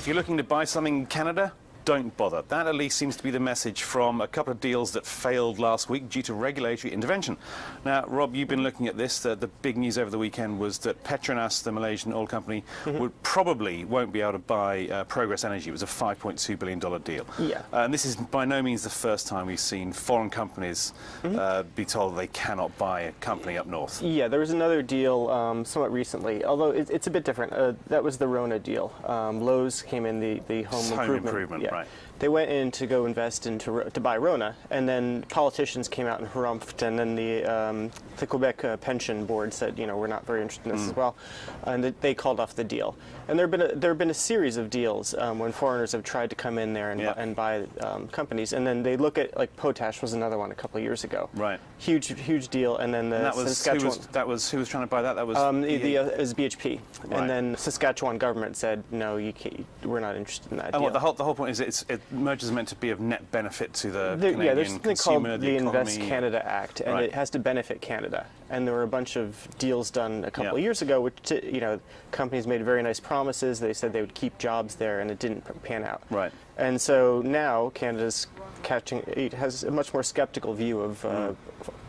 If you're looking to buy something in Canada, don't bother. That at least seems to be the message from a couple of deals that failed last week due to regulatory intervention. Now, Rob, you've been looking at this. The big news over the weekend was that Petronas, the Malaysian oil company, won't be able to buy Progress Energy. It was a $5.2 billion deal. Yeah. And this is by no means the first time we've seen foreign companies be told they cannot buy a company up north. Yeah, there was another deal somewhat recently, although it's a bit different. That was the Rona deal. Lowe's came in, the home improvement. Yeah. Right. They went in to go invest to buy Rona, and then politicians came out and harumphed, and then the Quebec pension board said, you know, we're not very interested in this as well, and they called off the deal. And there have been a series of deals when foreigners have tried to come in there and buy companies, and then they look at, like, Potash was another one a couple of years ago. Right. Huge deal, and then that was who was trying to buy that? That was it was BHP, right. And then Saskatchewan government said, no, you can't, we're not interested in that deal. Well, the whole point is mergers are meant to be of net benefit to the Canadian yeah, there's something called consumer, the economy. Invest Canada Act, and it has to benefit Canada. And there were a bunch of deals done a couple of years ago, which, you know, companies made very nice promises. They said they would keep jobs there, and it didn't pan out. Right. And so now Canada's it has a much more skeptical view of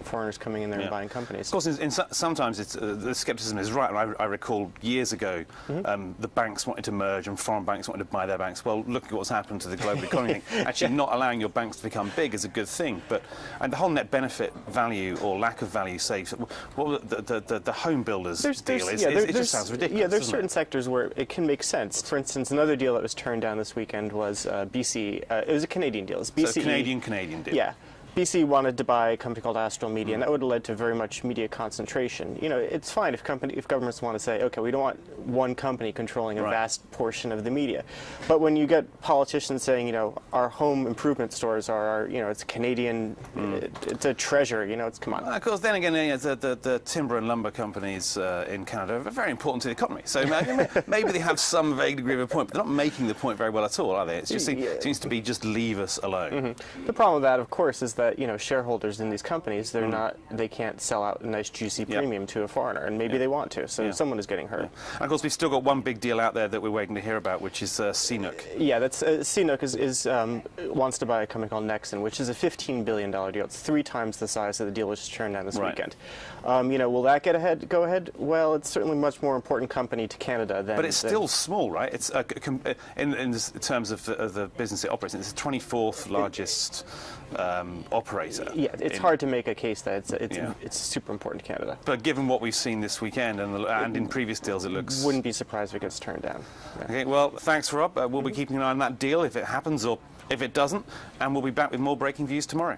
foreigners coming in there and buying companies. Of course, sometimes the skepticism is right. I recall years ago, the banks wanted to merge and foreign banks wanted to buy their banks. Well, look at what's happened to the global economy. Actually, not allowing your banks to become big is a good thing. And the whole net benefit value or lack of value saves. What the home builders deal is, it just sounds ridiculous. Yeah, there's certain sectors where it can make sense. For instance, another deal that was turned down this weekend was BC. It was a Canadian deal. It was BCE. So Canadian deal. Yeah. BC wanted to buy a company called Astral Media, and that would have led to very much media concentration. You know, it's fine if governments want to say, okay, we don't want one company controlling a vast portion of the media. But when you get politicians saying, you know, our home improvement stores are, you know, it's Canadian, it's a treasure, you know, come on. Of course, then again, the timber and lumber companies in Canada are very important to the economy. So maybe they have some vague degree of a point, but they're not making the point very well at all, are they? It just seems to be just leave us alone. The problem with that, of course, is that, you know, shareholders in these companies, they can't sell out a nice juicy premium to a foreigner, and maybe they want to, so someone is getting hurt. And of course, we've still got one big deal out there that we're waiting to hear about, which is CNOOC. Yeah, that's CNOOC wants to buy a company called Nexen, which is a $15 billion deal. It's 3 times the size of the deal which was turned down this weekend. You know, will that go ahead? Well, it's certainly a much more important company to Canada than. But it's still small, right? It's in terms of the business it operates in. It's the 24th largest operator. Yeah, it's hard to make a case that it's super important to Canada. But given what we've seen this weekend and in previous deals, it looks. Wouldn't be surprised if it gets turned down. Yeah. Okay, well, thanks, Rob. We'll be keeping an eye on that deal if it happens or if it doesn't, and we'll be back with more breaking views tomorrow.